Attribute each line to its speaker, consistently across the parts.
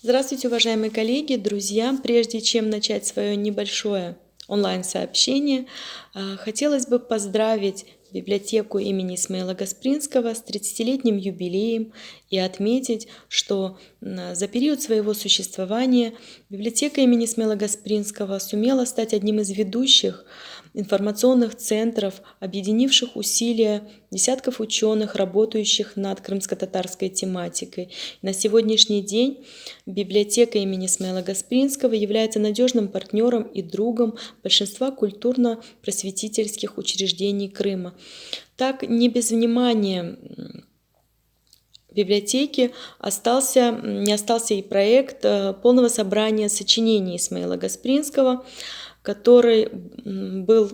Speaker 1: Здравствуйте, уважаемые коллеги, друзья! Прежде чем начать свое небольшое онлайн-сообщение, хотелось бы поздравить библиотеку имени Исмаила Гаспринского с 30-летним юбилеем и отметить, что за период своего существования библиотека имени Исмаила Гаспринского сумела стать одним из ведущих информационных центров, объединивших усилия десятков ученых, работающих над крымско-татарской тематикой. На сегодняшний день библиотека имени Исмаила Гаспринского является надежным партнером и другом большинства культурно-просветительских учреждений Крыма. Так, не без внимания библиотеки не остался и проект полного собрания сочинений Исмаила Гаспринского, который был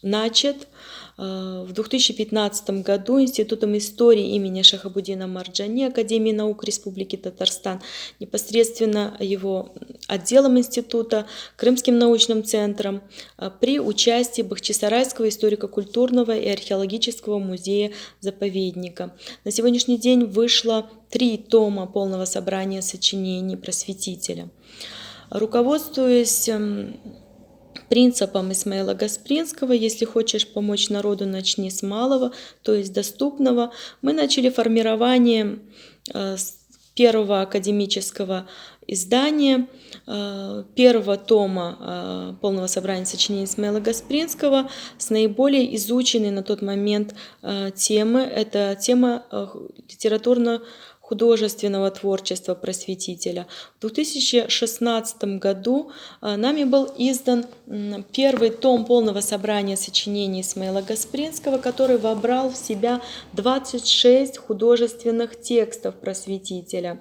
Speaker 1: начат в 2015 году Институтом истории имени Шахабуддина Марджани Академии наук Республики Татарстан, непосредственно его отделом института, Крымским научным центром, при участии Бахчисарайского историко-культурного и археологического музея-заповедника. На сегодняшний день вышло 3 тома полного собрания сочинений просветителя. Руководствуясь принципом Исмаила Гаспринского «Если хочешь помочь народу, начни с малого», то есть доступного, мы начали формирование первого академического издания, первого тома полного собрания сочинений Исмаила Гаспринского с наиболее изученной на тот момент темы. Это тема литературно-художественного творчества просветителя. В 2016 году нами был издан первый том полного собрания сочинений Исмаила Гаспринского, который вобрал в себя 26 художественных текстов просветителя,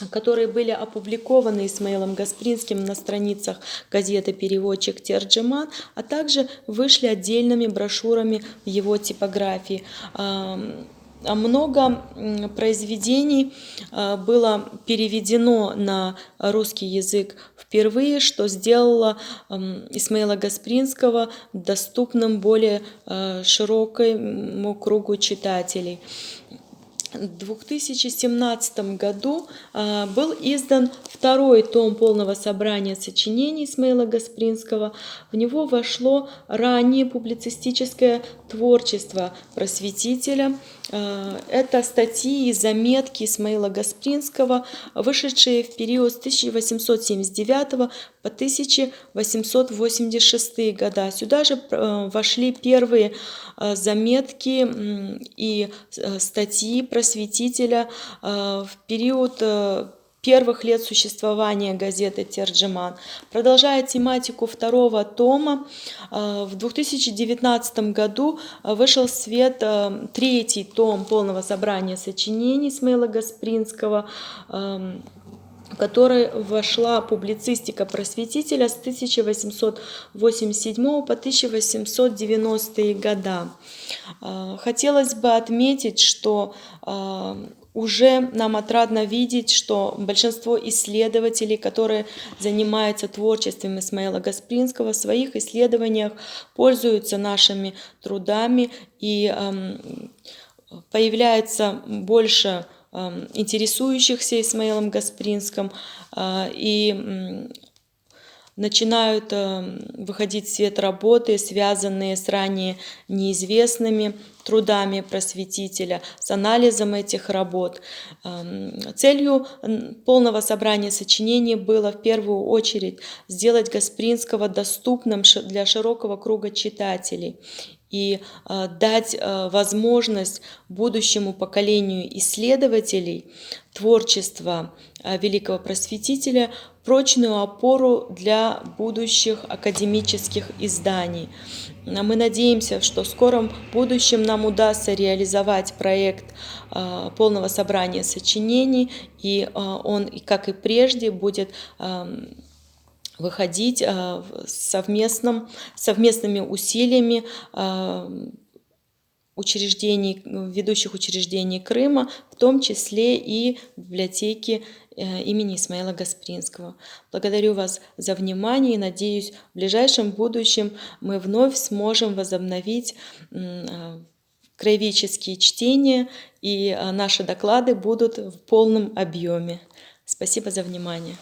Speaker 1: которые были опубликованы Исмаилом Гаспринским на страницах газеты «Переводчик Терджеман», а также вышли отдельными брошюрами в его типографии. Много произведений было переведено на русский язык впервые, что сделало Исмаила Гаспринского доступным более широкому кругу читателей. В 2017 году был издан второй том полного собрания сочинений Исмаила Гаспринского. В него вошло раннее публицистическое творчество просветителя. Это статьи и заметки Исмаила Гаспринского, вышедшие в период с 1879 по 1886 года. Сюда же вошли первые заметки и статьи просветителя в период первых лет существования газеты «Терджеман». Продолжая тематику второго тома, в 2019 году вышел в свет третий том полного собрания сочинений Исмаила Гаспринского, в которой вошла публицистика просветителя с 1887 по 1890 года. Хотелось бы отметить, что уже нам отрадно видеть, что большинство исследователей, которые занимаются творчеством Исмаила Гаспринского, в своих исследованиях пользуются нашими трудами, и появляется больше интересующихся Исмаилом Гаспринским, и начинают выходить в свет работы, связанные с ранее неизвестными трудами просветителя, с анализом этих работ. Целью полного собрания сочинений было в первую очередь сделать Гаспринского доступным для широкого круга читателей и дать возможность будущему поколению исследователей творчества великого просветителя прочную опору для будущих академических изданий. Мы надеемся, что в скором будущем нам удастся реализовать проект полного собрания сочинений, и он, как и прежде, будет выходить совместными усилиями ведущих учреждений Крыма, в том числе и библиотеки имени Исмаила Гаспринского. Благодарю вас за внимание и надеюсь, в ближайшем будущем мы вновь сможем возобновить краеведческие чтения, и наши доклады будут в полном объеме. Спасибо за внимание.